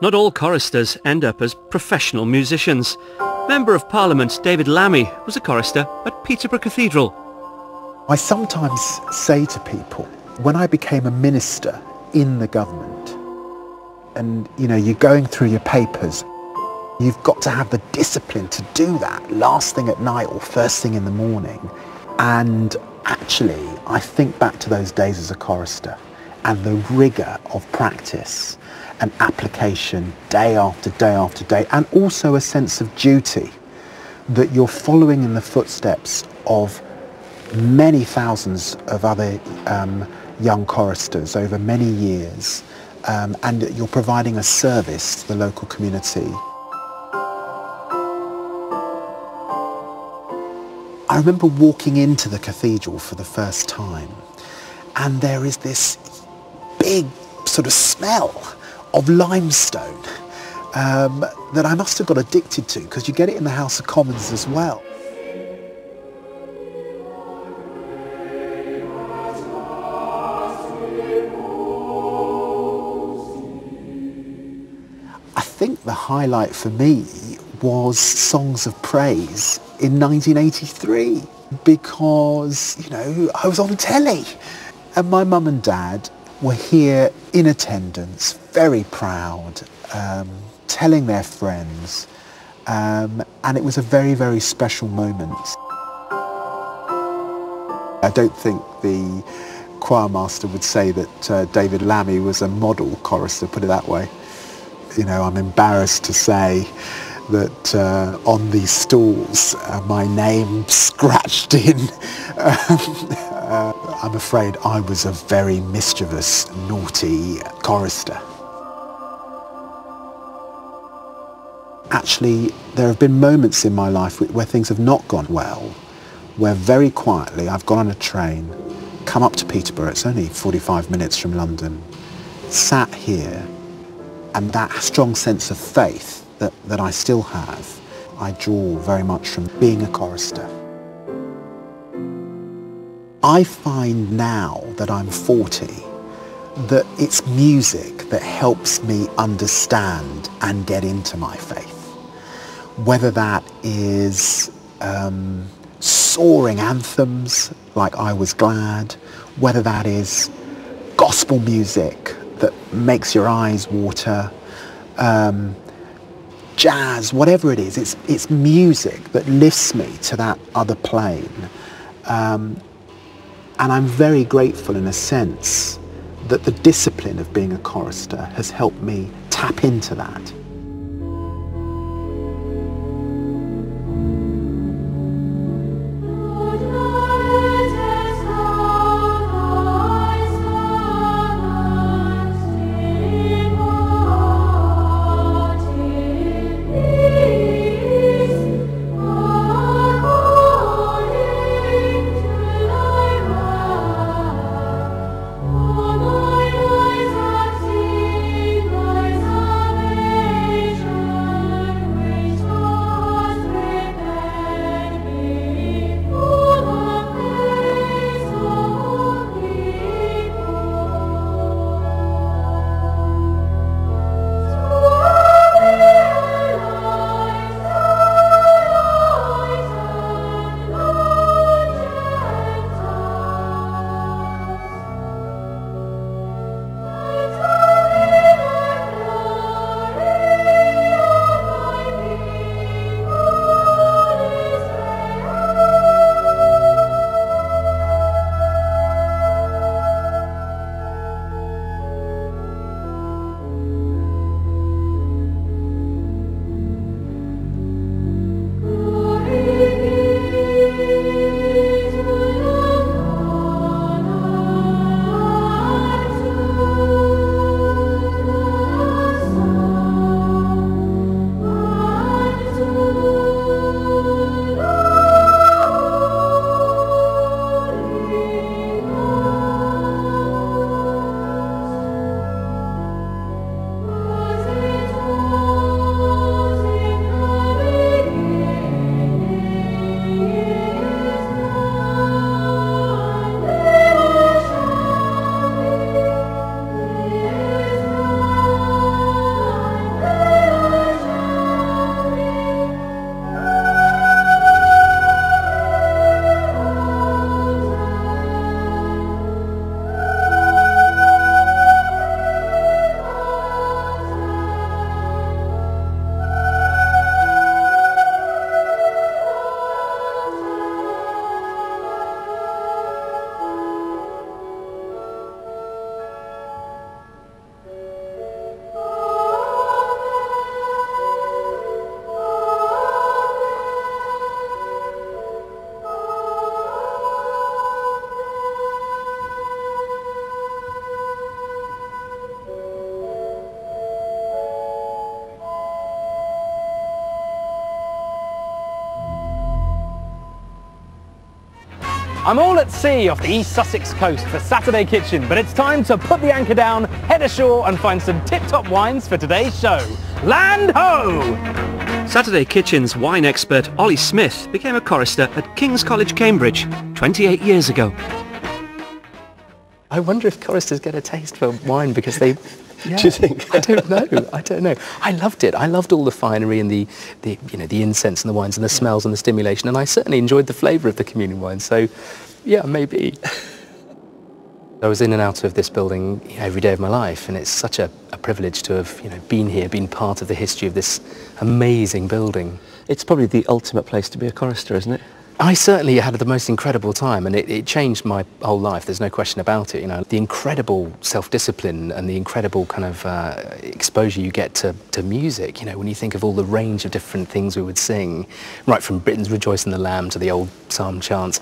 Not all choristers end up as professional musicians. Member of Parliament David Lammy was a chorister at Peterborough Cathedral. I sometimes say to people, when I became a minister in the government, and you're going through your papers, you've got to have the discipline to do that last thing at night or first thing in the morning. And actually, I think back to those days as a chorister and the rigour of practice and application day after day after day, and also a sense of duty that you're following in the footsteps of many thousands of other young choristers over many years, and that you're providing a service to the local community. I remember walking into the cathedral for the first time, and there is this big sort of smell of limestone that I must have got addicted to, because you get it in the House of Commons as well. I think the highlight for me was Songs of Praise in 1983, because, I was on telly and my mum and dad were here in attendance, very proud, telling their friends, and it was a very, very special moment. I don't think the choir master would say that David Lammy was a model chorister, put it that way. I'm embarrassed to say that on these stalls, my name scratched in. I'm afraid I was a very mischievous, naughty chorister. Actually, there have been moments in my life where things have not gone well, where very quietly I've gone on a train, come up to Peterborough, it's only 45 minutes from London, sat here, and that strong sense of faith that I still have, I draw very much from being a chorister. I find now that I'm 40 that it's music that helps me understand and get into my faith. Whether that is soaring anthems like I Was Glad, whether that is gospel music that makes your eyes water, jazz, whatever it is, it's music that lifts me to that other plane. And I'm very grateful in a sense that the discipline of being a chorister has helped me tap into that. I'm all at sea off the East Sussex coast for Saturday Kitchen, but it's time to put the anchor down, head ashore and find some tip-top wines for today's show. Land ho! Saturday Kitchen's wine expert Ollie Smith became a chorister at King's College, Cambridge, 28 years ago. I wonder if choristers get a taste for wine because they... Yeah, do you think? I don't know. I loved it. I loved all the finery and the incense and the wines and the smells and the stimulation, and I certainly enjoyed the flavour of the communion wine. So, yeah, maybe. I was in and out of this building every day of my life, and it's such a privilege to have been here, been part of the history of this amazing building. It's probably the ultimate place to be a chorister, isn't it? I certainly had the most incredible time, and it changed my whole life. There's no question about it. The incredible self-discipline and the incredible kind of exposure you get to music. When you think of all the range of different things we would sing, right from Britain's Rejoice in the Lamb to the old psalm chants,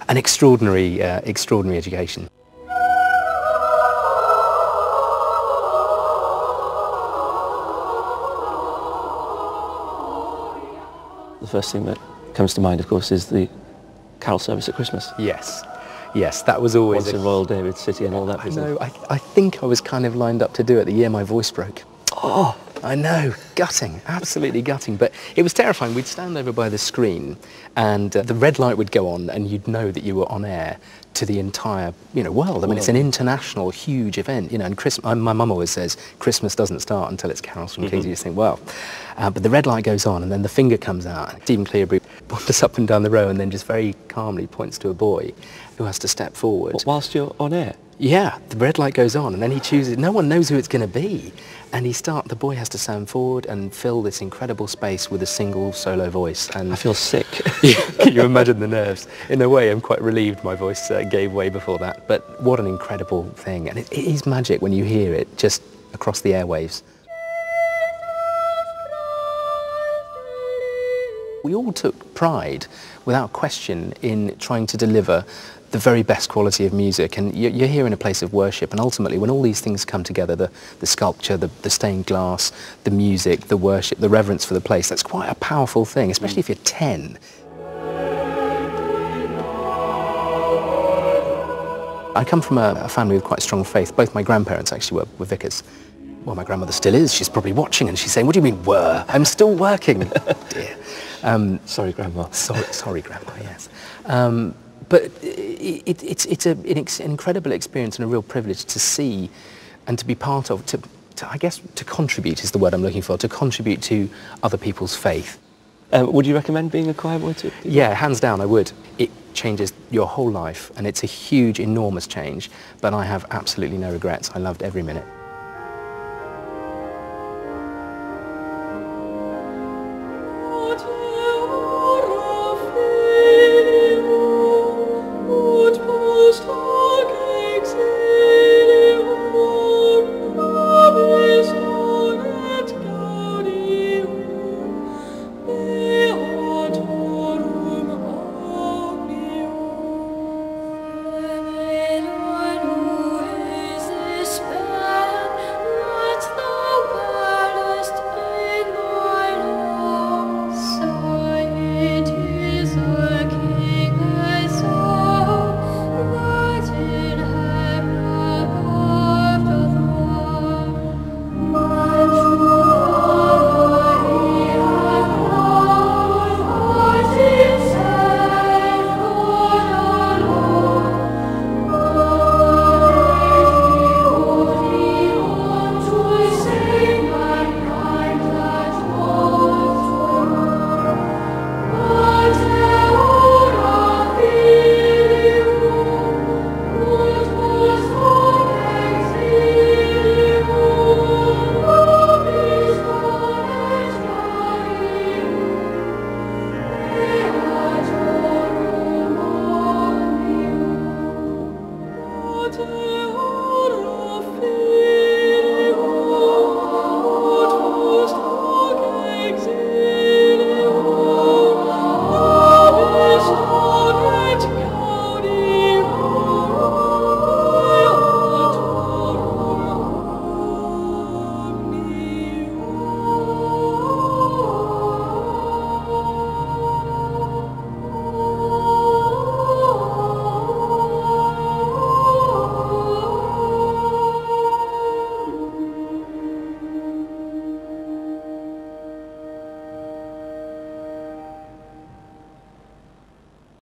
an extraordinary education. The first thing that comes to mind, of course, is the carol service at Christmas. Yes, that was always... Once in Royal David City and all that business. I think I was kind of lined up to do it the year my voice broke. Oh, I know, gutting, absolutely gutting. But it was terrifying. We'd stand over by the screen and the red light would go on and you'd know that you were on air to the entire world. I mean, it's an international, huge event, and my mum always says Christmas doesn't start until it's carols from Kings. You just think, well, but the red light goes on and then the finger comes out. And Stephen Clearbury wanders up and down the row and then just very calmly points to a boy who has to step forward. But whilst you're on air? Yeah, the red light goes on and then he chooses, no one knows who it's going to be. And the boy has to stand forward and fill this incredible space with a single solo voice. And I feel sick. Can you imagine the nerves? In a way, I'm quite relieved my voice gave way before that. But what an incredible thing. And it is magic when you hear it just across the airwaves. We all took pride, without question, in trying to deliver the very best quality of music, and you're here in a place of worship, and ultimately when all these things come together, the sculpture, the stained glass, the music, the worship, the reverence for the place, that's quite a powerful thing, especially if you're 10. I come from a family with quite strong faith. Both my grandparents actually were vicars. Well, my grandmother still is. She's probably watching and she's saying, "What do you mean, were? I'm still working." Dear. Sorry, Grandma. Sorry, Grandma, yes. But it's an incredible experience and a real privilege to see and to be part of, I guess to contribute is the word I'm looking for, to contribute to other people's faith. Would you recommend being a choir boy to people? Yeah, hands down I would. It changes your whole life and it's a huge, enormous change, but I have absolutely no regrets. I loved every minute.